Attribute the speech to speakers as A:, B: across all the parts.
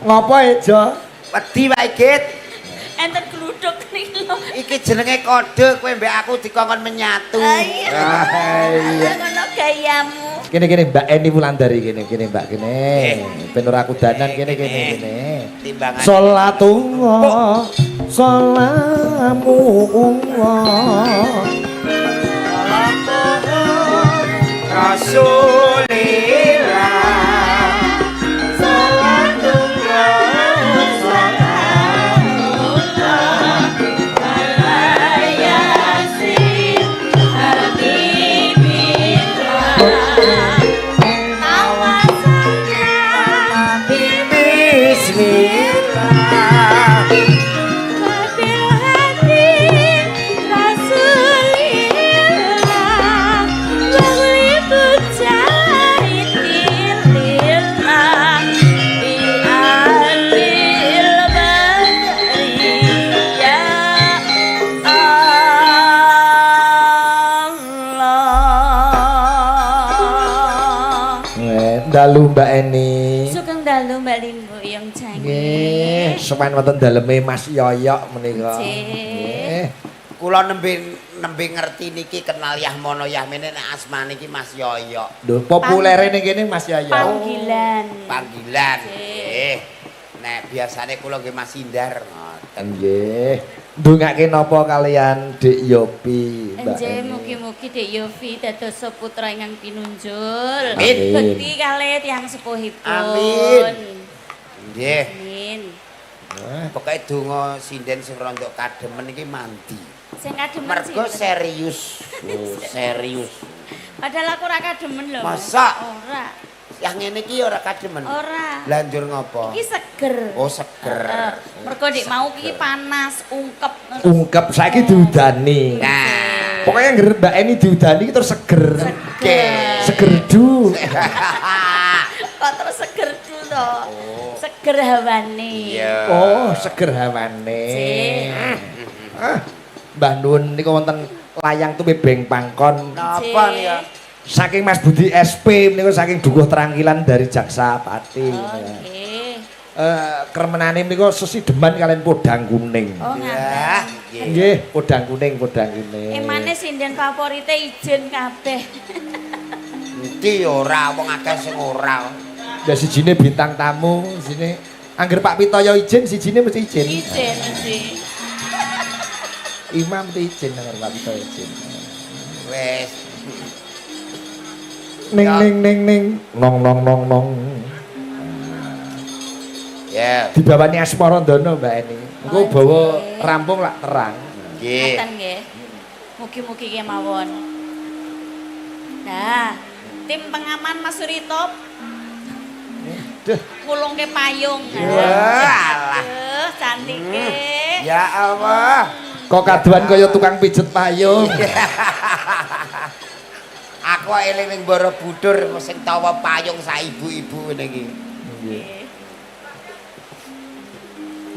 A: Ngopo Ejo?
B: Wedi wae Git.
C: Enten gluduk niki lho.
B: Iki jenenge kode kowe mbek aku dikongkon menyatu.
A: Iya.
C: Ngono gayamu.
A: Kene Mbak Eni Wulandari kene Mbak kene. Ben ora kudanan kene.
B: Timbangan.
A: Salatullah salamullah
B: Rasulillah.
A: Dalu Mbak Eni.
C: Sugeng dalu Mbak Linggo yang canggih.
A: Nggih, sampeyan wonten daleme Mas Yoyok menika.
C: Nggih.
B: Kula nembe ngerti niki kenal Yahmono Yahmene nek asmane iki Mas Yoyok.
A: Lho, populere ning kene Mas Yoyok.
B: Panggilan. Nggih. Nek biasane kula nggih Mas Indar ngoten.
A: Nggih. Ndongake napa kalian Dik Yopi, Mbak
C: Nggih,
A: Eni?
C: mugi-mugi Dik Yofi dados putra ingkang pinunjul.
A: Amin.
C: Bekti kalih tiyang sepuhipun.
B: Amin. Nggih.
C: Amin.
B: Pokoke donga sinden sing rondok kademen iki mandi.
C: Sing kademen
B: Mergo
C: sinten?
B: serius. Oh, serius.
C: Padahal aku ora kademen lho. Mas.
B: Masa?
C: Ora.
B: Yang ngene iki ora kademen.
C: Ora.
B: Lanjur ngopo?
C: Iki seger.
B: Oh, seger.
C: Mergo dik mau iki panas, ungkep.
A: Ungkep saiki diudani.
B: Nah,
A: Pokoknya ngger Mbak Eni diudani iki terus seger.
B: oke.
A: Segerdu.
C: Kok terus seger dulu to? Seger hawane.
B: Iya.
A: Oh, seger hawane. Mbah Nun niku wonten layang tuwe beng pangkon.
B: Napa ya?
A: Saking Mas Budi SP niku saking dukuh terangkilan dari Jaksa Pati.
C: Oke.
A: Kremenane niku sesideman kalian podang kuning.
C: Oh,
B: Ya,
C: ngaten.
A: Nggih, podang kuning.
C: Emane sinden favorite ijen kabeh.
B: Endi ora wong akeh sing ora.
A: Ya sijine bintang tamu, sini angger Pak Pitoyo izin, sijine mesti izin.
C: Ijen sih.
A: Imam mesti izin angger Pak Pitoyo izin.
B: Wes.
A: Ning nong.
B: Ya,
A: Dibawani Asmarandono Mbak Eni. Engko bawa rampung lak terang.
B: nggih.
C: Ngaten nggih. Mugi-mugi kemawon. Nah, tim pengaman Mas Suritop
A: Duh,
C: ngulungke payung.
B: Walah.
C: Aduh, cantike.
B: Ya Allah.
A: kok kaduan kaya tukang pijet payung.
B: Aku eling ning Borobudur sing tawa payung sak ibu-ibu ngene iki.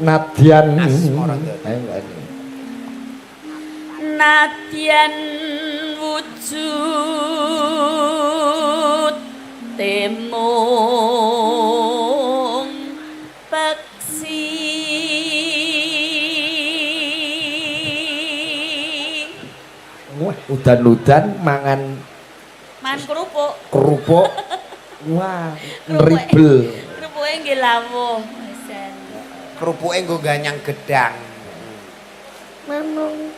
A: Nadyan.
B: Asmarandono.
A: Ayo Mbak Eni.
C: Nadyan wujud temung peksi
A: Wah, udan-udan mangan kerupuk. Wah, nribel.
C: Kerupuke nggih lawuh. Wisen.
B: Kerupuke nggo ganyang gedang.
A: Manung.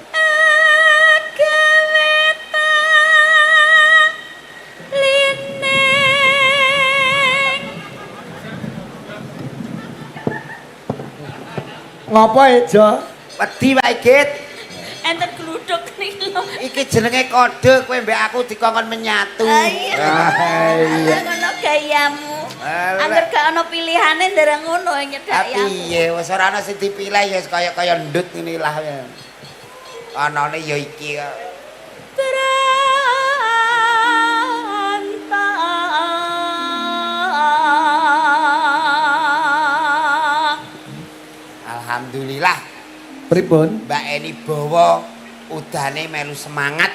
A: Ngopo Ejo?
B: Wedi wae Git.
C: Enten gluduk niki lho.
B: Iki jenenge kode kowe mbek aku dikongkon menyatu.
A: Iya.
C: Ngono gayamu.
B: Alah.
C: Angger gak ono pilihane ndarang ngono nyedaki aku.
B: Piye wis ora ana sing dipilih ya kaya ndut ngene lah. Anane ya iki kok. Alhamdulillah
A: Pripun?
B: Mbak Eni bawa udane melu semangat.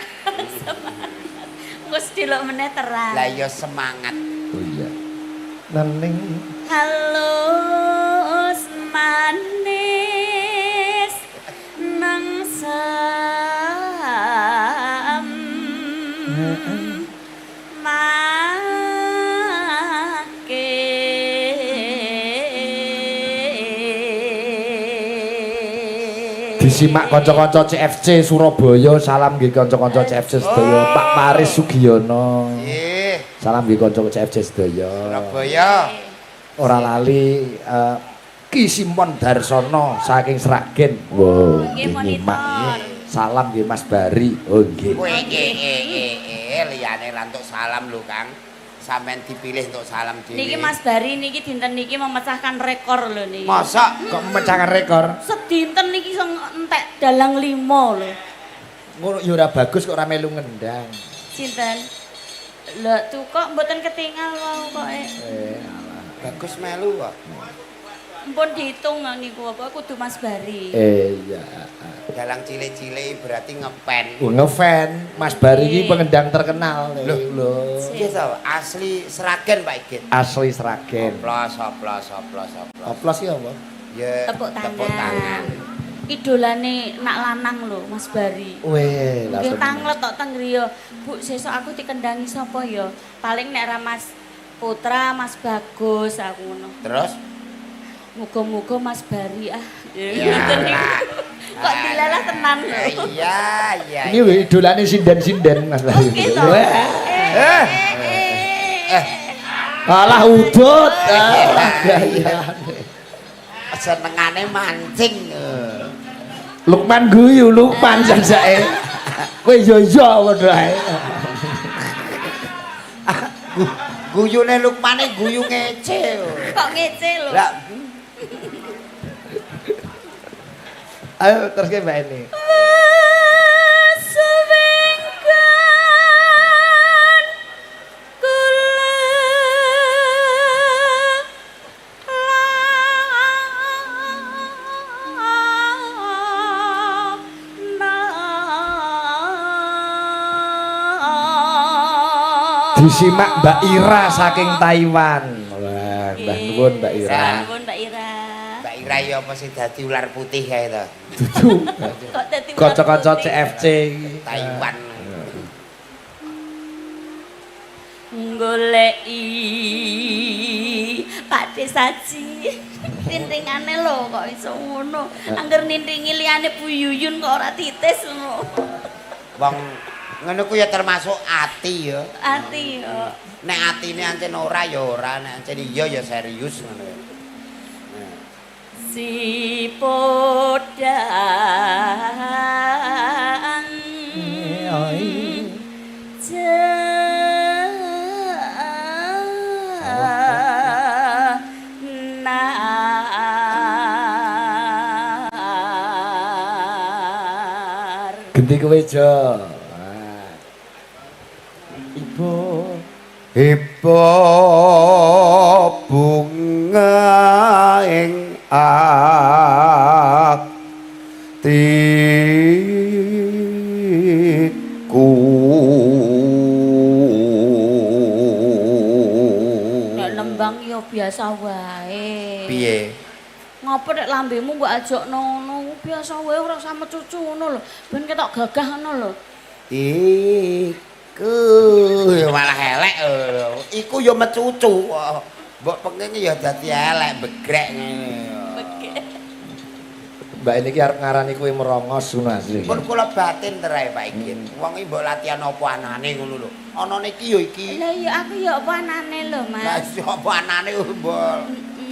C: Engko sedelok meneh terang.
B: Lah ya semangat.
A: Oh iya. Nening
C: Halo
A: Disimak kanca-kanca CFC Surabaya, salam nggih kanca-kanca CFC sedaya. Pak Paris Sugiono.
B: Nggih.
A: Salam nggih kanca CFC sedaya.
B: Surabaya.
A: Ora lali Ki Simon Darsono saking Sragen. Wow,
C: Nggih,
A: nyimak.
C: monitor.
A: Salam nggih Mas Bari. Oh nggih.
B: Kowe liyane ra entuk salam lho, Kang. Sampeyan dipilih untuk salam dhewe.
C: Niki Mas Bari niki dinten niki memecahkan rekor lho niki.
B: Masa
A: Kok memecahkan rekor?
C: Sedinten niki iso entek dalang 5 lho.
A: Ngono ya ora bagus kok ora melu ngendang.
C: Sinten? Lah tuh kok mboten ketingal wau kok.
A: Alah.
B: bagus melu kok.
C: Mpun dihitung niku apa kudu Mas Bari.
A: Iya.
B: Dalang cilik-cilik berarti ngepen.
A: Ngefan Mas Bari iki pengendang terkenal lho.
B: Iya to, asli Sragen Pak Igit.
A: Asli Sragen.
B: Oplos.
A: Oplos ya apa?
B: Ya
C: Tepuk tangan. Idolane nak lanang lho Mas Bari.
A: Weh,
C: Nggih tanglet tok teng griya. Bu, sesuk aku dikendangi sapa ya? Paling nek ra Mas Putra, Mas Bagus aku ngono.
B: Terus
C: Muga-muga Mas Bari
B: Ya.
C: Kok dilalah tenan lho.
B: iya.
A: Ini weh idolane sinden-sinden Mas Bari.
C: Oke toh.
A: Alah udut. Gaya.
B: Senengane mancing.
A: Lukman guyu, Lukman sajake. Kowe yo padha ae.
B: Guyune Lukmane guyu ngece.
C: Kok ngece lho.
B: Lah
A: Ayo terus ke Mbak ini.
C: Sewengkan
A: Disimak Mbak Ira saking Taiwan. Wah, Mbah nuwun Mbak Ira.
C: Nuwun Mbak Ira.
B: Mbak Ira ya apa sih dadi ular putih kae to.
A: Dudu.
C: Kok dadi
A: Kanca-kanca CFC iki.
B: Taiwan.
C: Goleki Pak Desaji. Tintingane lho kok iso ngono. Angger nintingi liyane Bu Yuyun kok ora titis ngono.
B: Wong ngono ku ya termasuk ati ya.
C: Ati yo.
B: Nek atine ancen ora ya ora, nek ancen iya ya serius ngono ya.
C: Si podang jenar.
A: Genti kowe jo.
B: Ibu bunga ing atiku.
C: Nek nembang ya biasa wae.
B: Piye?
C: Ngopo nek lambemu mbok ajokno ngono? Biasa wae ora usah mecucu ngono lho. Ben ketok gagah ngono lho.
B: Iku ya malah elek lho. Iku ya mecucu. Mbok pengene ya dadi elek begrek ngene.
A: Mbak ini ki arep ngarani kowe merongos ngono asli.
B: Pun kula batin terae Pak Igit. Wong iki mbok latihan apa anane ngono lho. Anane iki ya iki.
C: Lah iya aku ya apa anane lho,
B: Lah
C: Mas.
B: iya apa anane mbok.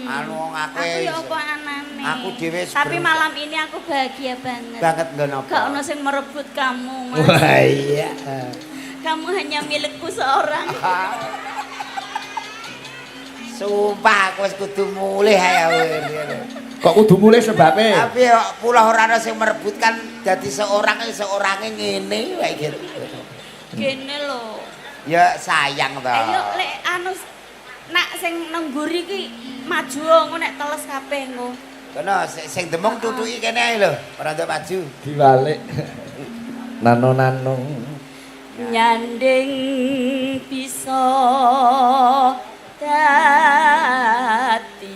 B: Anu wong
C: Aku
B: akeh.
C: ya apa anane.
B: Aku dhewe
C: Tapi malam ini aku bahagia banget.
B: banget nggon apa.
C: Gak ono sing merebut kamu, Mas.
A: Wah iya.
C: Kamu hanya milikku seorang.
B: Sumpah aku wis kudu mulih ae.
A: Kok kudu mulih sebabe?
B: Tapi ya pula ora ana sing merebutkan dadi seorange ngene wae gitu.
C: Gene lho.
B: Ya sayang to.
C: Ayo lek anu nak sing nang mburi ki maju engko nek teles kabeh engko.
B: Kono sing demung tutuki kene ae lho, ora ndak maju.
A: Diwalik. Nano-nano.
C: Nyanding bisa dadi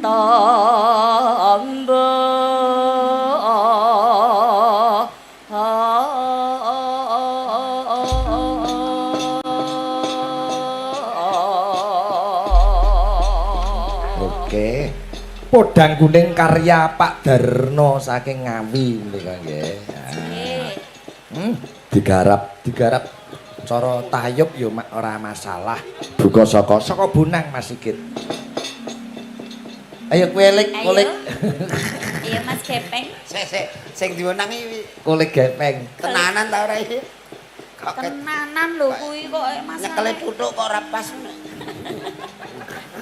C: tombo
A: Podang kuning karya Pak Darno saking Ngawi menika nggih. Digarap cara tayub ya ora masalah. Buka saka Bonang Mas Sigit. Ayo kuelik.
C: Iya Mas Gepeng.
B: Sing diwenang iki
A: Kulik gepeng.
B: tenanan ta ora iki? Kok
C: Tenanan lho kuwi kok Mas.
B: nyekeli tutuk kok ora pas.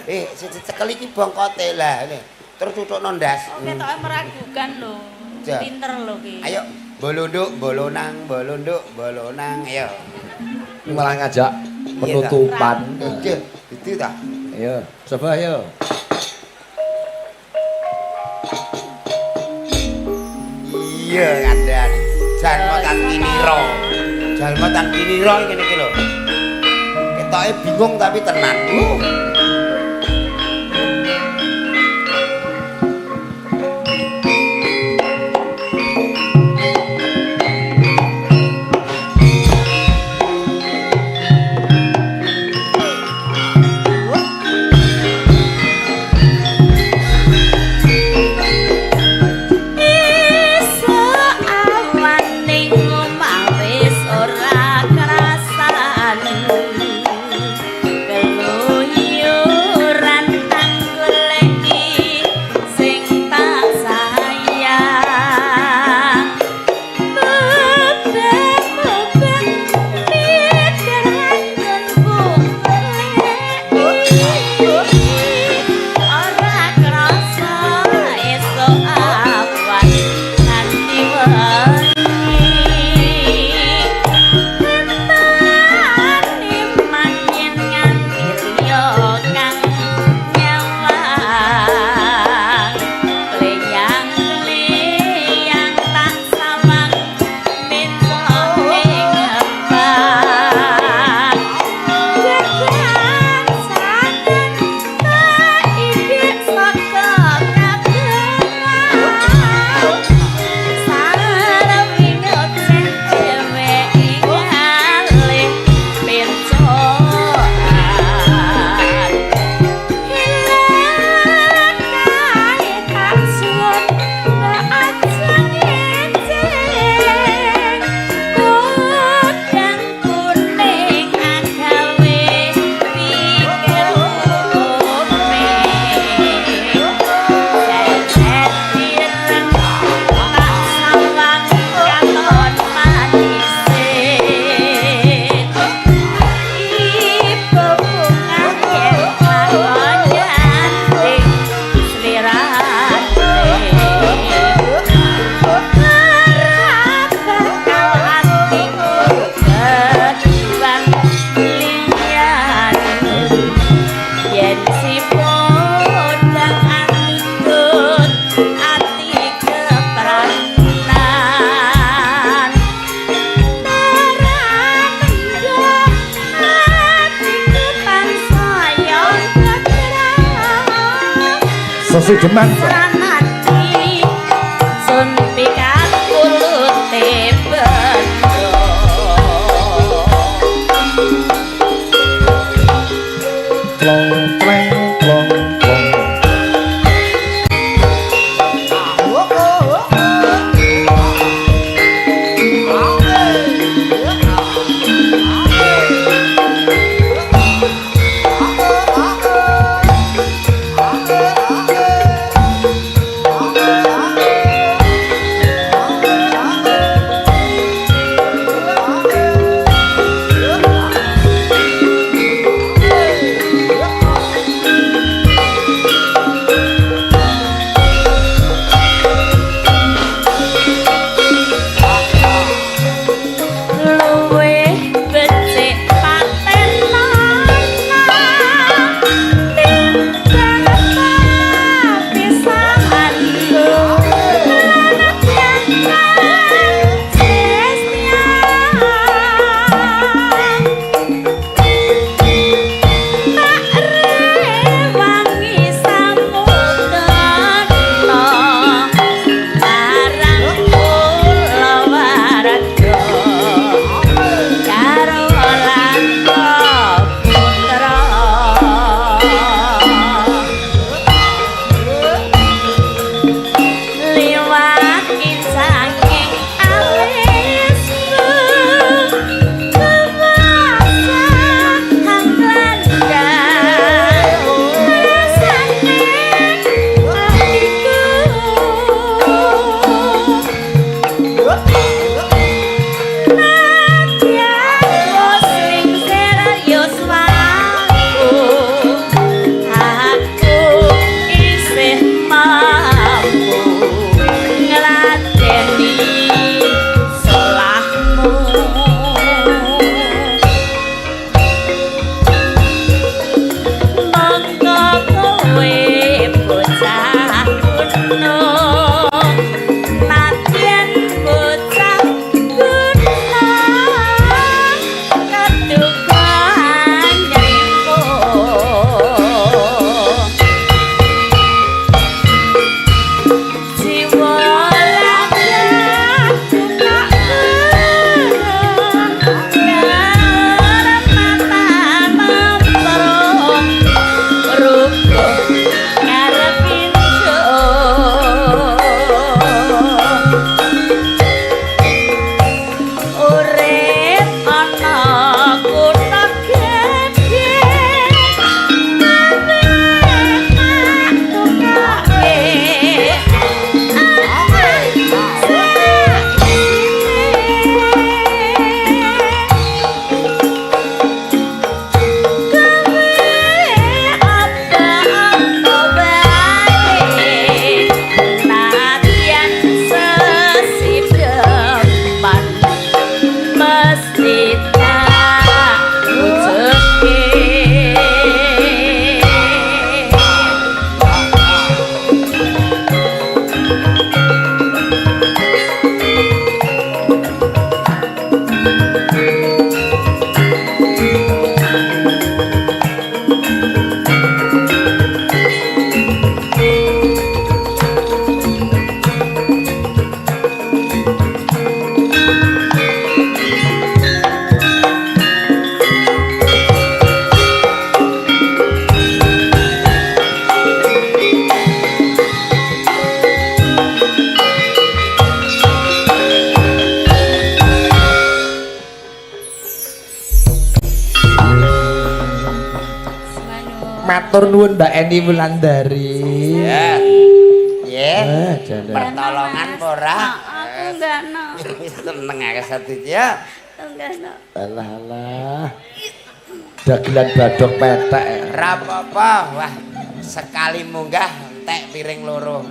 B: Siji cekel iki bongkote lah ngene. Terus tutukno ndas.
C: Oke toke meragukan lho.
B: Ja.
C: Pinter lho ki.
B: Ayo bolonduk, bolonang, ayo.
A: Malah ngajak penutupan.
B: Itu ta.
A: Ayo, coba ayo.
B: Iya kandhan. Jalma tan kinira. Jalma tan kinira ngene iki lho. Ketoke bingung tapi tenan.
A: Sesi Demang.
C: Sanati sun pikat kulute bendo.
A: Plong pleng plong plong. Matur nuwun Mbak Eni Wulandari.
B: Ya. Ya.
A: Jane.
B: Pertolongan ora?
C: Aku enggak no.
B: Seneng akeh sedih ya.
C: Enggak no.
A: Alah. Dagelan badok petek.
B: Ora apa-apa. Wah, sekali munggah entek piring loro.